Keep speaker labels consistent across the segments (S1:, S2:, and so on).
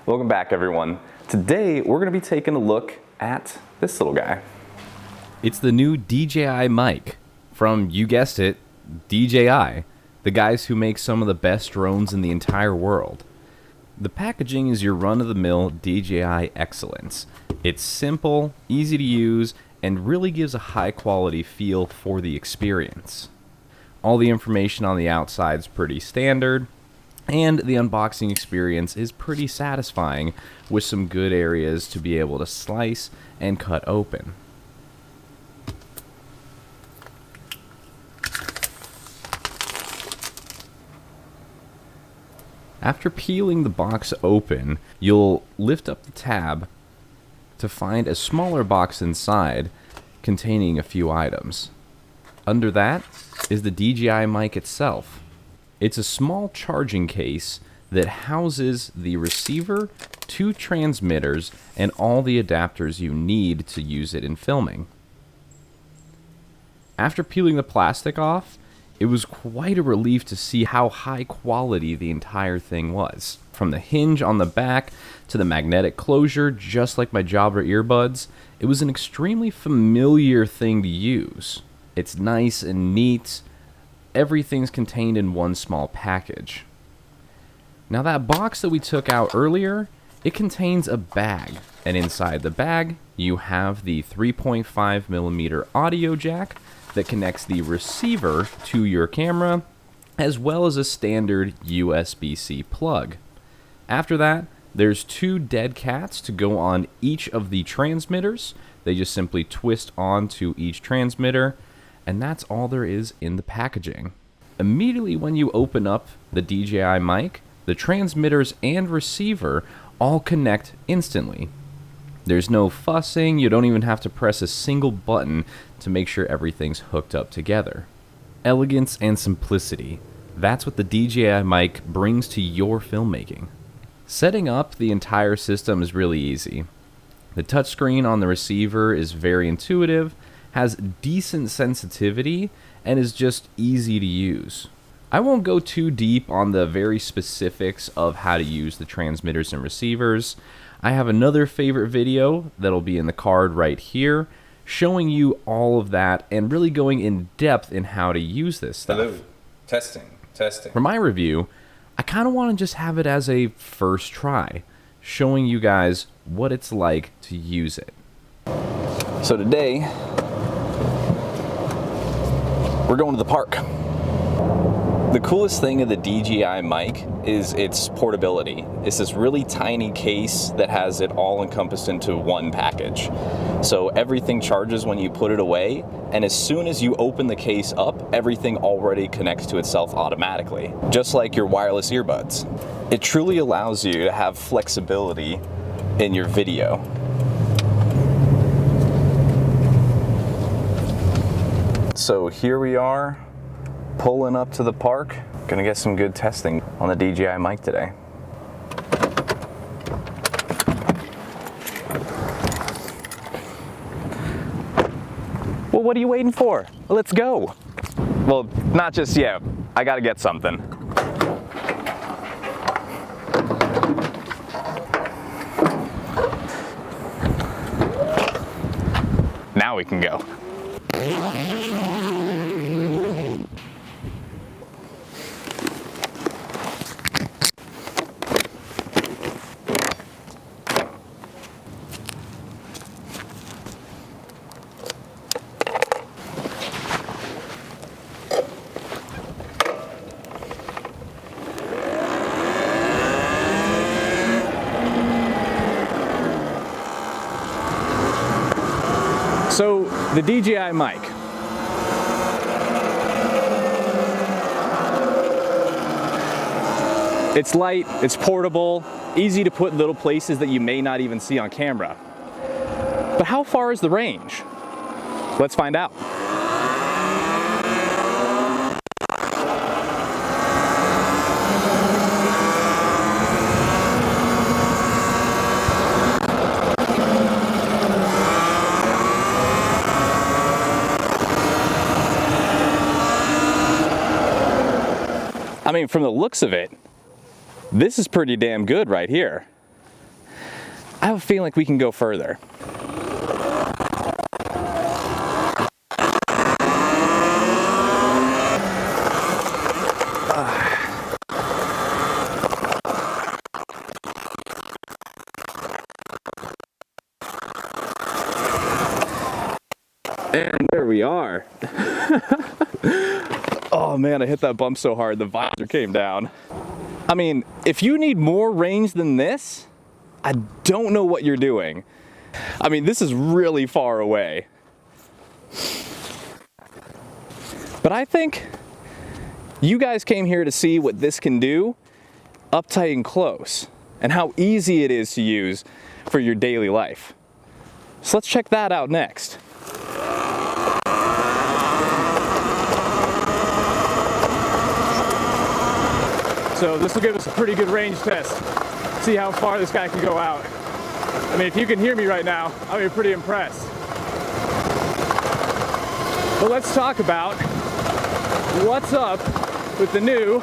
S1: Welcome back, everyone. Today we're going to be taking a look at this little guy.
S2: It's the new DJI Mic from, you guessed it, DJI, the guys who make some of the best drones in the entire world. The packaging is your run-of-the-mill DJI excellence. It's simple, easy to use, and really gives a high-quality feel for the experience. All the information on the outside is pretty standard, and the unboxing experience is pretty satisfying with some good areas to be able to slice and cut open. After peeling the box open, you'll lift up the tab to find a smaller box inside containing a few items. Under that is the DJI Mic itself. It's a small charging case that houses the receiver, 2 transmitters, and all the adapters you need to use it in filming. After peeling the plastic off, it was quite a relief to see how high quality the entire thing was. From the hinge on the back to the magnetic closure, just like my Jabra earbuds, it was an extremely familiar thing to use. It's nice and neat. Everything's contained in one small package. Now that box that we took out earlier, it contains a bag, and inside the bag you have the 3.5mm audio jack that connects the receiver to your camera, as well as a standard USB-C plug. After that, there's 2 dead cats to go on each of the transmitters. They just simply twist onto each transmitter, and that's all there is in the packaging. Immediately when you open up the DJI Mic, the transmitters and receiver all connect instantly. There's no fussing, you don't even have to press a single button to make sure everything's hooked up together. Elegance and simplicity, that's what the DJI Mic brings to your filmmaking. Setting up the entire system is really easy. The touchscreen on the receiver is very intuitive, has decent sensitivity, and is just easy to use. I won't go too deep on the very specifics of how to use the transmitters and receivers. I have another favorite video that'll be in the card right here, showing you all of that and really going in depth in how to use this stuff.
S1: Hello. Testing.
S2: For my review, I kind of want to just have it as a first try, showing you guys what it's like to use it.
S1: So today, we're going to the park. The coolest thing of the DJI Mic is its portability. It's this really tiny case that has it all encompassed into one package. So everything charges when you put it away, and as soon as you open the case up, everything already connects to itself automatically, just like your wireless earbuds. It truly allows you to have flexibility in your video. So here we are, pulling up to the park. Gonna get some good testing on the DJI Mic today. Well, what are you waiting for? Let's go. Well, not just yet. I gotta get something. Now we can go. So the DJI Mic. It's light, it's portable, easy to put in little places that you may not even see on camera. But how far is the range? Let's find out. I mean, from the looks of it, this is pretty damn good right here. I have a feeling like we can go further. And there we are. Oh man, I hit that bump so hard the visor came down. I mean, if you need more range than this, I don't know what you're doing. I mean, this is really far away. But I think you guys came here to see what this can do up tight and close, and how easy it is to use for your daily life. So let's check that out next. So this will give us a pretty good range test. See how far this guy can go out. I mean, if you can hear me right now, I'll be pretty impressed. But let's talk about what's up with the new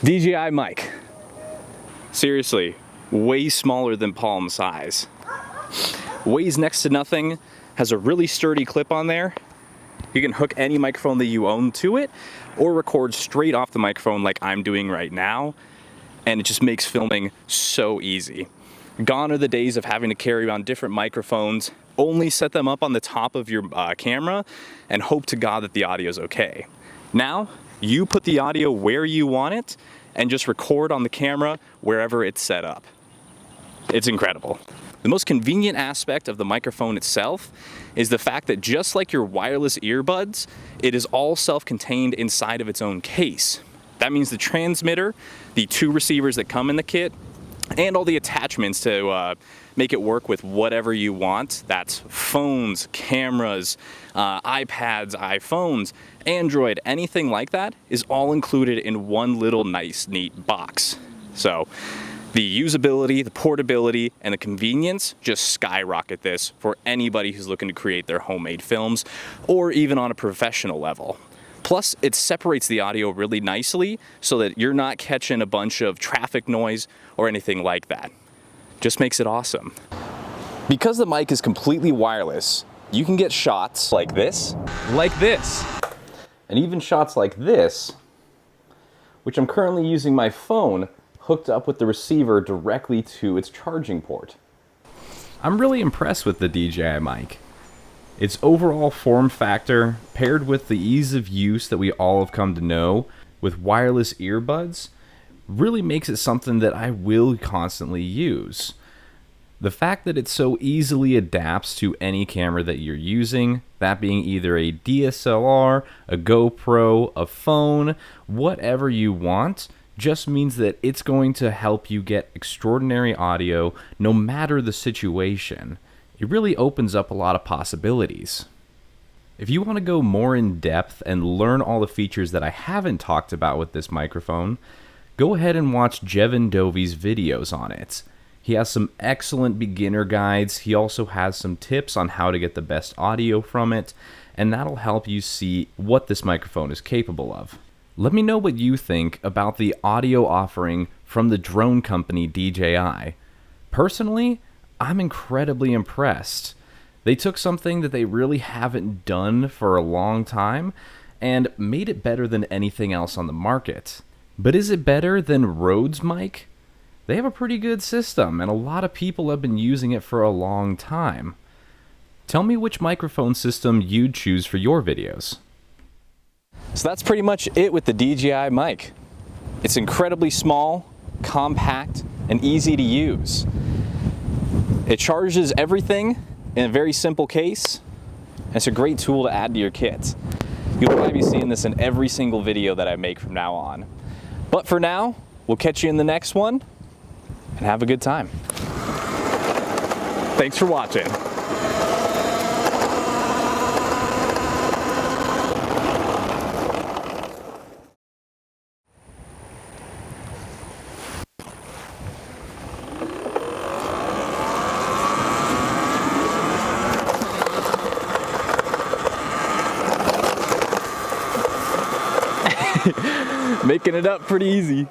S1: DJI Mic. Seriously, way smaller than palm size. Weighs next to nothing, has a really sturdy clip on there. You can hook any microphone that you own to it, or record straight off the microphone like I'm doing right now, and it just makes filming so easy. Gone are the days of having to carry around different microphones, only set them up on the top of your camera, and hope to God that the audio is okay. Now, you put the audio where you want it, and just record on the camera wherever it's set up. It's incredible. The most convenient aspect of the microphone itself is the fact that just like your wireless earbuds, it is all self-contained inside of its own case. That means the transmitter, the 2 receivers that come in the kit, and all the attachments to make it work with whatever you want. That's phones, cameras, iPads, iPhones, Android, anything like that is all included in one little nice, neat box. So the usability, the portability, and the convenience just skyrocket this for anybody who's looking to create their homemade films, or even on a professional level. Plus, it separates the audio really nicely so that you're not catching a bunch of traffic noise or anything like that. Just makes it awesome. Because the mic is completely wireless, you can get shots like this, and even shots like this, which I'm currently using my phone hooked up with the receiver directly to its charging port.
S2: I'm really impressed with the DJI Mic. Its overall form factor, paired with the ease of use that we all have come to know with wireless earbuds, really makes it something that I will constantly use. The fact that it so easily adapts to any camera that you're using, that being either a DSLR, a GoPro, a phone, whatever you want, just means that it's going to help you get extraordinary audio no matter the situation. It really opens up a lot of possibilities. If you want to go more in depth and learn all the features that I haven't talked about with this microphone, go ahead and watch Jevin Dovey's videos on it. He has some excellent beginner guides. He also has some tips on how to get the best audio from it, and that'll help you see what this microphone is capable of. Let me know what you think about the audio offering from the drone company DJI. Personally, I'm incredibly impressed. They took something that they really haven't done for a long time and made it better than anything else on the market. But is it better than Rode's mic? They have a pretty good system, and a lot of people have been using it for a long time. Tell me which microphone system you'd choose for your videos.
S1: So that's pretty much it with the DJI Mic. It's incredibly small, compact, and easy to use. It charges everything in a very simple case. It's a great tool to add to your kit. You'll probably be seeing this in every single video that I make from now on. But for now, we'll catch you in the next one, and have a good time. Thanks for watching. Making it up pretty easy.